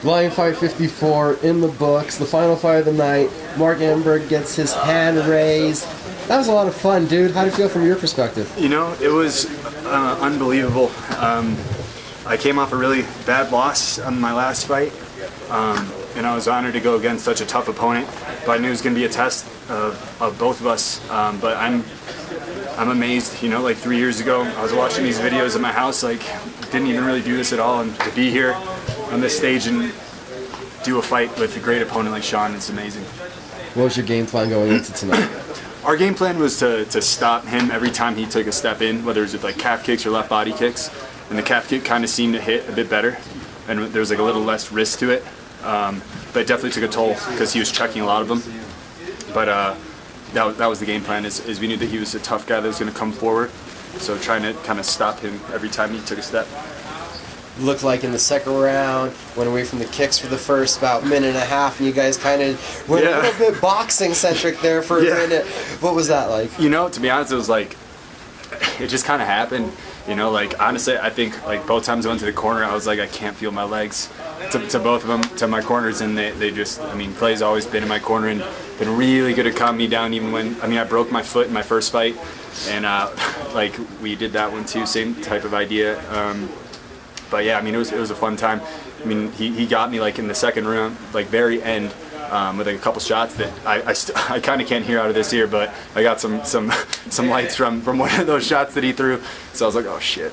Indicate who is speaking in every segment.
Speaker 1: Lion Fight 54 in the books, the final fight of the night. Marc Entenberg gets his hand raised. That was a lot of fun, dude. How did it feel from your perspective?
Speaker 2: You know, it was unbelievable. I came off a really bad loss on my last fight, and I was honored to go against such a tough opponent. But I knew it was going to be a test of both of us. But I'm amazed. You know, like 3 years ago, I was watching these videos at my house, like didn't even really do this at all, and to be here on this stage and do a fight with a great opponent like Sean, it's amazing.
Speaker 1: What was your game plan going into tonight?
Speaker 2: Our game plan was to stop him every time he took a step in, whether it was with like calf kicks or left body kicks. And the calf kick kind of seemed to hit a bit better, and there was like a little less risk to it. But it definitely took a toll because he was checking a lot of them. But that was the game plan, is we knew that he was a tough guy that was going to come forward. So trying to kind of stop him every time he took a step.
Speaker 1: Looked like in the second round, went away from the kicks for the first about minute and a half, and you guys kind of went a little bit boxing-centric there for a minute. What was that like?
Speaker 2: You know, to be honest, it was like, it just kind of happened. You know, like, honestly, I think, like, both times I went to the corner, I was like, I can't feel my legs to both of them, to my corners, and they just, I mean, Clay's always been in my corner and been really good at calming me down, even when, I mean, I broke my foot in my first fight, and, like, we did that one too, same type of idea. But yeah, I mean, it was a fun time. I mean, he got me like in the second round, like very end, with like a couple shots that I kind of can't hear out of this ear, but I got some lights from one of those shots that he threw. So I was like, oh shit.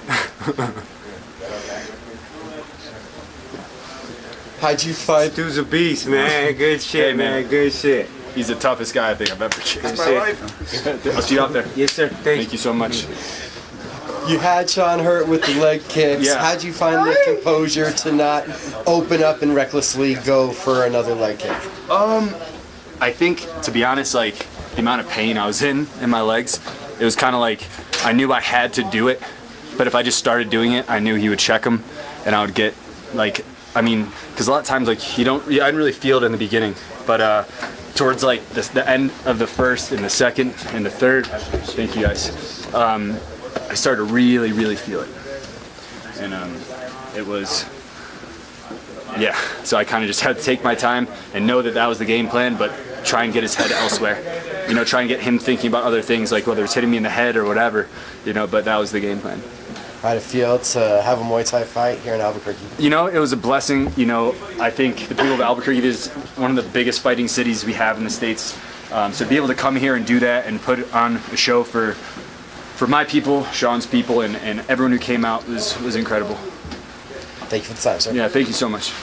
Speaker 1: How'd you fight?
Speaker 3: Dude's a beast, man. Good shit,
Speaker 2: Hey, man.
Speaker 3: Good shit.
Speaker 2: He's the toughest guy I think I've ever kicked.
Speaker 3: That's my life.
Speaker 2: I'll see you out there.
Speaker 3: Yes, sir.
Speaker 2: Thank you so much.
Speaker 1: You had Sean hurt with the leg kicks.
Speaker 2: Yeah.
Speaker 1: How'd you find the composure to not open up and recklessly go for another leg kick?
Speaker 2: I think, to be honest, like the amount of pain I was in my legs, it was kind of like I knew I had to do it, but if I just started doing it, I knew he would check him, and I would get like, I mean, because a lot of times like I didn't really feel it in the beginning, but towards like the end of the first and the second and the third, thank you guys. I started to really feel it, and it was, yeah, so I kind of just had to take my time and know that was the game plan, but try and get his head elsewhere, you know, try and get him thinking about other things, like whether it's hitting me in the head or whatever, you know, but that was the game plan.
Speaker 1: How'd it feel to have a Muay Thai fight here in Albuquerque?
Speaker 2: You know, it was a blessing. You know, I think the people of Albuquerque is one of the biggest fighting cities we have in the States, so to be able to come here and do that and put on a show for my people, Sean's people, and everyone who came out was incredible.
Speaker 1: Thank you for the time, sir.
Speaker 2: Yeah, thank you so much.